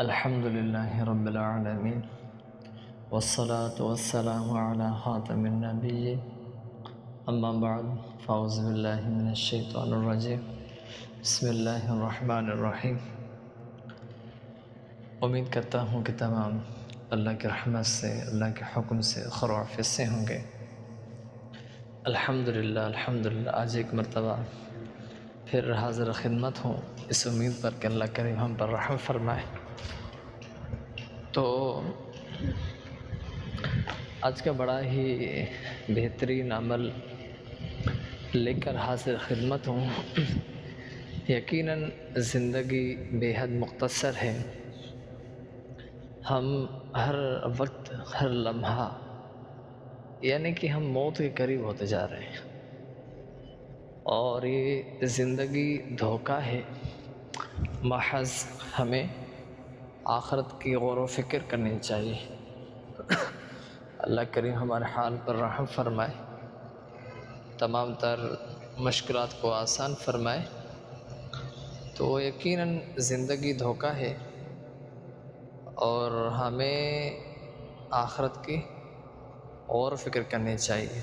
الحمد لله رب العالمين والصلاة والسلام على خاتم النبيين اما بعد فاعوذ باللہ من الشیطان الرجیم بسم اللہ الرحمن الرحیم۔ امید کرتا ہوں کہ تمام اللہ کی رحمت سے، اللہ کے حکم سے خیر و عافیت سے ہوں گے۔ الحمدللہ آج ایک مرتبہ پھر حاضر خدمت ہوں، اس امید پر کہ اللہ کریم ہم پر رحم فرمائے۔ تو آج کا بڑا ہی بہترین عمل لے کر حاضر خدمت ہوں۔ یقیناً زندگی بے حد مختصر ہے، ہم ہر وقت ہر لمحہ یعنی کہ ہم موت کے قریب ہوتے جا رہے ہیں، اور یہ زندگی دھوکہ ہے۔ محض ہمیں آخرت کی غور و فکر کرنی چاہیے۔ اللہ کریم ہمارے حال پر رحم فرمائے، تمام تر مشکلات کو آسان فرمائے۔ تو یقیناً زندگی دھوکہ ہے، اور ہمیں آخرت کی غور و فکر کرنی چاہیے۔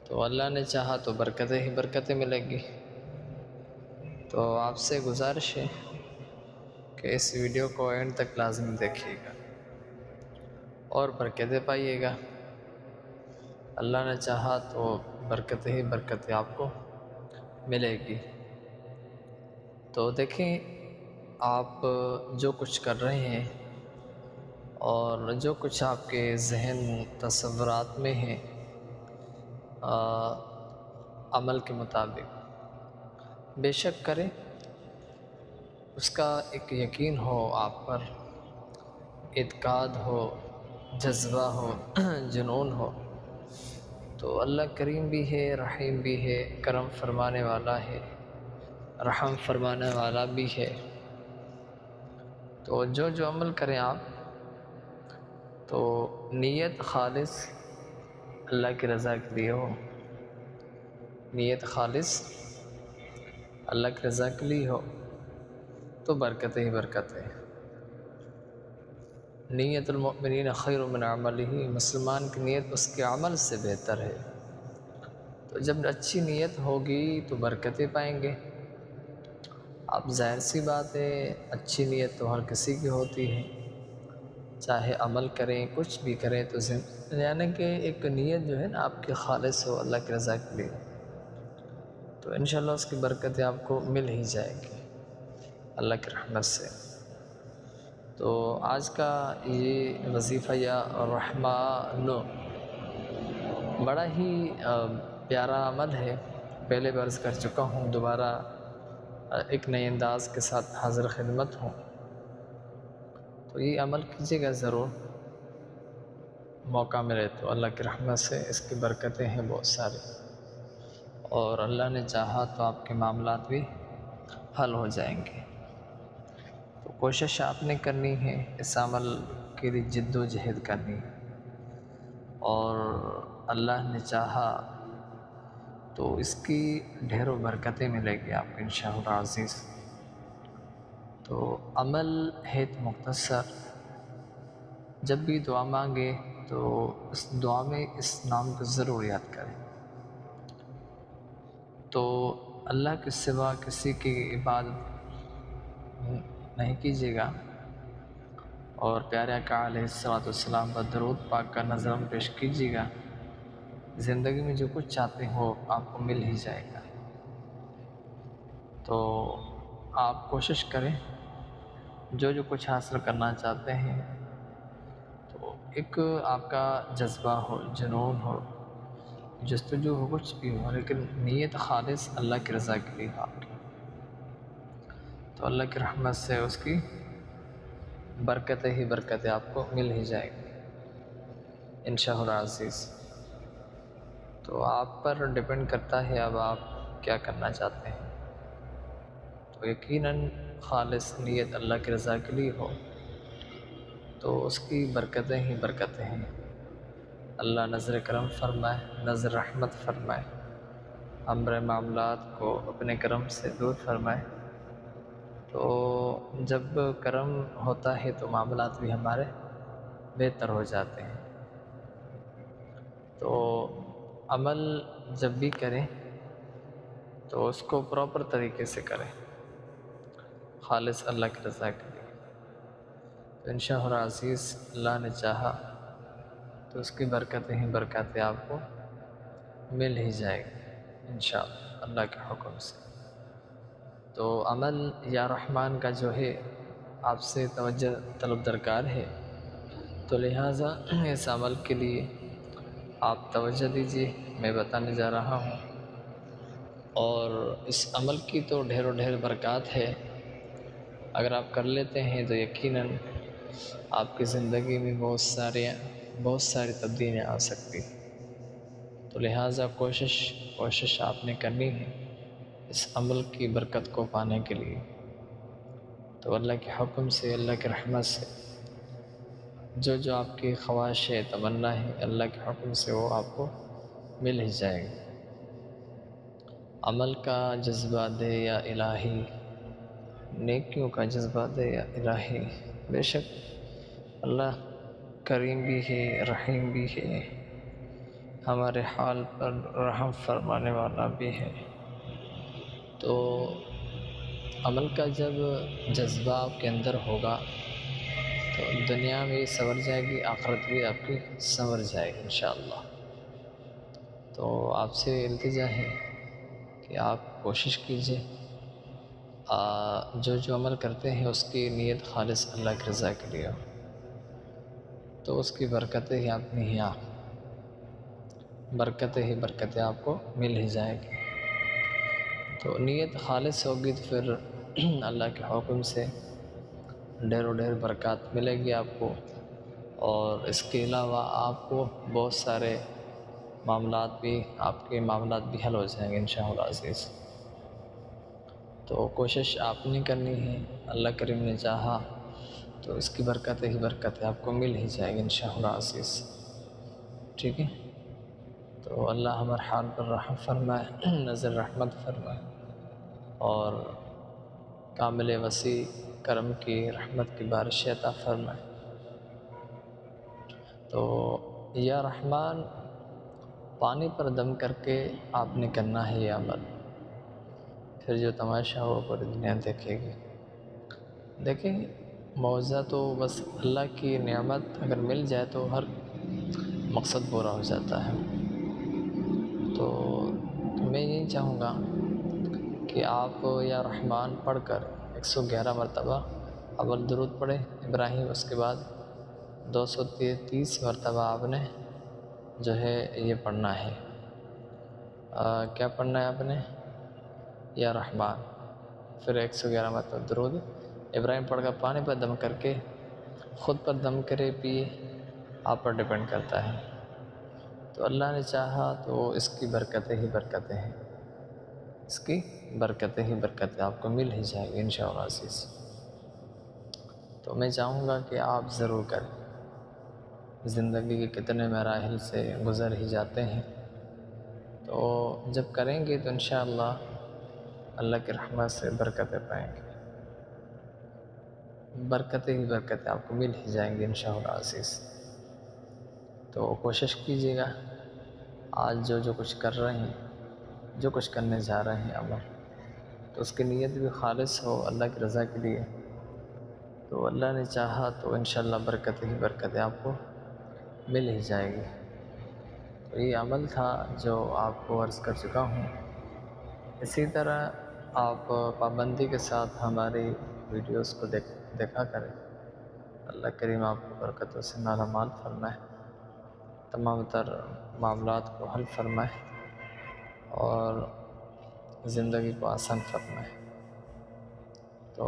تو اللہ نے چاہا تو برکتیں ہی برکتیں ملیں گی۔ تو آپ سے گزارش ہے کہ اس ویڈیو کو اینڈ تک لازم دیکھیے گا اور برکتیں پائیے گا۔ اللہ نے چاہا تو برکتیں ہی برکتیں آپ کو ملے گی۔ تو دیکھیں، آپ جو کچھ کر رہے ہیں اور جو کچھ آپ کے ذہن تصورات میں ہیں عمل کے مطابق بے شک کریں، اس کا ایک یقین ہو آپ پر، اعتقاد ہو، جذبہ ہو، جنون ہو، تو اللہ کریم بھی ہے، رحیم بھی ہے، کرم فرمانے والا ہے، رحم فرمانے والا بھی ہے۔ تو جو عمل کریں آپ، تو نیت خالص اللہ کی رضا کے لیے ہو، نیت خالص اللہ کی رضا کے لیے ہو تو برکتیں ہی برکتیں۔ نیت المؤمنین خیر من عملہ، مسلمان کی نیت اس کے عمل سے بہتر ہے۔ تو جب اچھی نیت ہوگی تو برکتیں پائیں گے۔ اب ظاہر سی بات ہے، اچھی نیت تو ہر کسی کی ہوتی ہے، چاہے عمل کریں کچھ بھی کریں، تو یعنی کہ ایک نیت جو ہے نا آپ کی خالص ہو اللہ کی رضا کے لیے، تو انشاءاللہ اس کی برکتیں آپ کو مل ہی جائے گی اللہ کی رحمت سے۔ تو آج کا یہ وظیفہ یا رحمٰن بڑا ہی پیارا عمل ہے، پہلے بھی عرض کر چکا ہوں، دوبارہ ایک نئے انداز کے ساتھ حاضر خدمت ہوں۔ تو یہ عمل کیجیے گا ضرور، موقع ملے تو اللہ کی رحمت سے اس کی برکتیں ہیں بہت ساری، اور اللہ نے چاہا تو آپ کے معاملات بھی حل ہو جائیں گے۔ تو کوشش آپ نے کرنی ہے، اس عمل کے لیے جد و جہد کرنی ہے، اور اللہ نے چاہا تو اس کی ڈھیروں برکتیں ملے گی آپ کو انشاءاللہ عزیز۔ تو عمل ہے تو مختصر، جب بھی دعا مانگے تو اس دعا میں اس نام کو ضرور یاد کریں۔ تو اللہ کے سوا کسی کی عبادت نہیں کیجیے گا، اور پیارے آقا علیہ السلام پر درود پاک کا نظرم پیش کیجیے گا۔ زندگی میں جو کچھ چاہتے ہو آپ کو مل ہی جائے گا۔ تو آپ کوشش کریں، جو کچھ حاصل کرنا چاہتے ہیں تو ایک آپ کا جذبہ ہو، جنون ہو، جستجو ہو، کچھ بھی ہو، لیکن نیت خالص اللہ کی رضا کے لیے آپ کی، تو اللہ کی رحمت سے اس کی برکتیں ہی برکتیں آپ کو مل ہی جائے گی انشاءاللہ عزیز۔ تو آپ پر ڈیپینڈ کرتا ہے اب آپ کیا کرنا چاہتے ہیں۔ تو یقیناً خالص نیت اللہ کی رضا کے لیے ہو تو اس کی برکتیں ہی برکتیں ہیں۔ اللہ نظر کرم فرمائے، نظر رحمت فرمائے، ہمارے معاملات کو اپنے کرم سے دور فرمائے۔ تو تو جب کرم ہوتا ہے تو معاملات بھی ہمارے بہتر ہو جاتے ہیں۔ تو عمل جب بھی کریں تو اس کو پراپر طریقے سے کریں، خالص اللہ کی رضا کے لیے۔ تو انشاءاللہ عزیز اللہ نے چاہا تو اس کی برکتیں ہی برکتیں آپ کو مل ہی جائے گی انشاءاللہ اللہ کے حکم سے۔ تو عمل یا رحمان کا جو ہے آپ سے توجہ طلب درکار ہے، تو لہٰذا اس عمل کے لیے آپ توجہ دیجیے، میں بتانے جا رہا ہوں۔ اور اس عمل کی تو ڈھیر و ڈھیر برکات ہے، اگر آپ کر لیتے ہیں تو یقیناً آپ کی زندگی میں بہت ساری تبدیلیاں آ سکتی۔ تو لہٰذا کوشش آپ نے کرنی ہے اس عمل کی برکت کو پانے کے لیے۔ تو اللہ کے حکم سے، اللہ کی رحمت سے جو آپ کی خواہش ہے، تمنا ہے، اللہ کے حکم سے وہ آپ کو مل ہی جائے گا۔ عمل کا جذبہ دے یا الہی، نیکیوں کا جذبہ دے یا الہی، بے شک اللہ کریم بھی ہے، رحیم بھی ہے، ہمارے حال پر رحم فرمانے والا بھی ہے۔ تو عمل کا جب جذبہ آپ کے اندر ہوگا تو دنیا بھی سنور جائے گی، آخرت بھی آپ کی سنور جائے گی انشاءاللہ۔ تو آپ سے التجا ہے کہ آپ کوشش کیجیے جو عمل کرتے ہیں اس کی نیت خالص اللہ کی رضا کے لیے ہو، تو اس کی برکتیں ہی اپنی برکتیں آپ کو مل ہی جائے گی۔ تو نیت خالص ہوگی تو پھر اللہ کے حکم سے ڈھیر و ڈھیر برکات ملے گی آپ کو، اور اس کے علاوہ آپ کو بہت سارے آپ کے معاملات بھی حل ہو جائیں گے انشاءاللہ عزیز۔ تو کوشش آپ نے کرنی ہے، اللہ کریم نے چاہا تو اس کی برکتیں آپ کو مل ہی جائے گی انشاءاللہ عزیز، ٹھیک ہے؟ تو اللہ ہمارے حال پر رحم فرمائے، نظر رحمت فرمائے، اور کامل وسیع کرم کی رحمت کی بارش عطا فرمائے۔ تو یا رحمان پانی پر دم کر کے آپ نے کرنا ہے یہ عمل، پھر جو تماشا ہو پوری دنیا دیکھے گی۔ دیکھیں معاوضہ تو بس اللہ کی نعمت اگر مل جائے تو ہر مقصد پورا ہو جاتا ہے۔ تو میں یہی چاہوں گا کہ آپ یا رحمان پڑھ کر 111 مرتبہ اول درود پڑھیں ابراہیم، اس کے بعد 230 مرتبہ آپ نے جو ہے یہ پڑھنا ہے، کیا پڑھنا ہے آپ نے؟ یا رحمان، پھر 111 مرتبہ درود ابراہیم پڑھ کر پانی پر دم کر کے، خود پر دم کرے پیے، آپ پر ڈیپینڈ کرتا ہے۔ تو اللہ نے چاہا تو اس کی برکتیں ہی برکتیں ہیں، اس کی برکتیں ہی برکتیں آپ کو مل ہی جائے گی انشاءاللہ عزیز۔ تو میں چاہوں گا کہ آپ ضرور کریں، زندگی کے کتنے مراحل سے گزر ہی جاتے ہیں، تو جب کریں گے تو انشاءاللہ اللہ کی رحمت سے برکتیں پائیں گے، برکتیں ہی برکتیں آپ کو مل ہی جائیں گی انشاءاللہ عزیز۔ تو کوشش کیجیے گا آج جو کچھ کر رہے ہیں، جو کچھ کرنے جا رہے ہیں عمل، تو اس کی نیت بھی خالص ہو اللہ کی رضا کے لیے، تو اللہ نے چاہا تو انشاءاللہ برکتیں ہی برکتیں آپ کو مل ہی جائے گی۔ تو یہ عمل تھا جو آپ کو عرض کر چکا ہوں۔ اسی طرح آپ پابندی کے ساتھ ہماری ویڈیوز کو دیکھا کریں، اللہ کریم آپ کو برکتوں سے مالا مال فرمائے، تمام تر معاملات کو حل فرمائے، اور زندگی کو آسان فرمائے۔ تو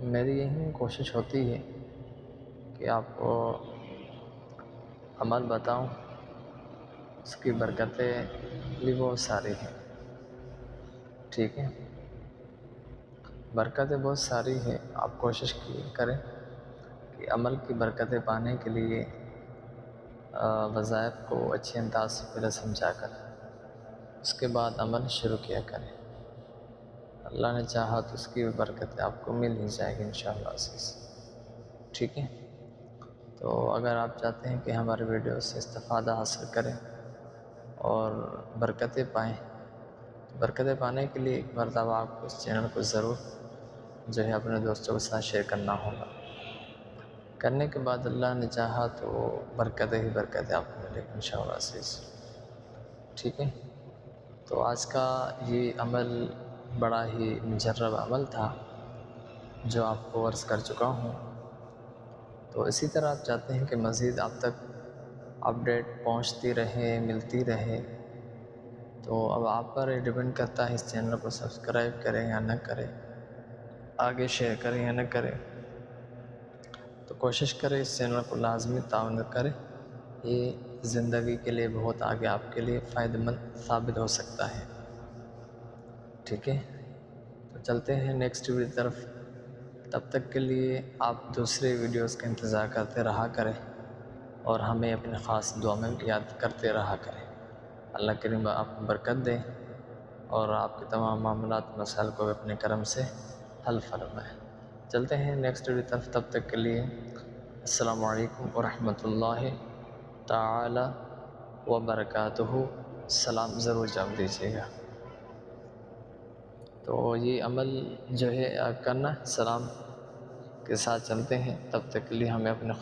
میری یہی کوشش ہوتی ہے کہ آپ کو عمل بتاؤں، اس کی برکتیں بھی بہت ساری ہیں، ٹھیک ہے؟ برکتیں بہت ساری ہیں، آپ کوشش کریں کہ عمل کی برکتیں پانے کے لیے وظائف کو اچھے انداز سے پہلے سمجھا کر اس کے بعد عمل شروع کیا کریں۔ اللہ نے چاہا تو اس کی بھی برکتیں آپ کو مل ہی جائے گی انشاءاللہ عزیز، ٹھیک ہے۔ تو اگر آپ چاہتے ہیں کہ ہمارے ویڈیو سے استفادہ حاصل کریں اور برکتیں پائیں، برکتیں پانے کے لیے ایک مرتبہ آپ کو اس چینل کو ضرور جو ہے اپنے دوستوں کے ساتھ شیئر کرنا ہوگا۔ کرنے کے بعد اللہ نے چاہا تو برکتیں ہی برکتیں آپ کو ملے گی انشاءاللہ عزیز، ٹھیک ہے۔ تو آج کا یہ عمل بڑا ہی مجرب عمل تھا جو آپ کو عرض کر چکا ہوں۔ تو اسی طرح آپ چاہتے ہیں کہ مزید آپ تک اپڈیٹ پہنچتی رہے، ملتی رہے، تو اب آپ پر ڈیپینڈ کرتا ہے اس چینل کو سبسکرائب کریں یا نہ کریں، آگے شیئر کریں یا نہ کریں۔ تو کوشش کریں اس چینل کو لازمی تعاون کریں، یہ زندگی کے لیے بہت آگے آپ کے لیے فائدہ مند ثابت ہو سکتا ہے، ٹھیک ہے۔ تو چلتے ہیں نیکسٹ ویڈیو کی طرف، تب تک کے لیے آپ دوسرے ویڈیوز کا انتظار کرتے رہا کریں اور ہمیں اپنے خاص دعا میں یاد کرتے رہا کریں۔ اللہ کریم آپ کو برکت دے اور آپ کے تمام معاملات مسائل کو اپنے کرم سے حل فرمائے۔ چلتے ہیں نیکسٹ ویڈیو کی طرف، تب تک کے لیے السلام علیکم ورحمۃ اللہ تعالی وبرکاتہ۔ سلام ضرور جواب دیجیے گا۔ تو یہ عمل جو ہے کرنا، سلام کے ساتھ چلتے ہیں، تب تک کے لیے ہمیں اپنے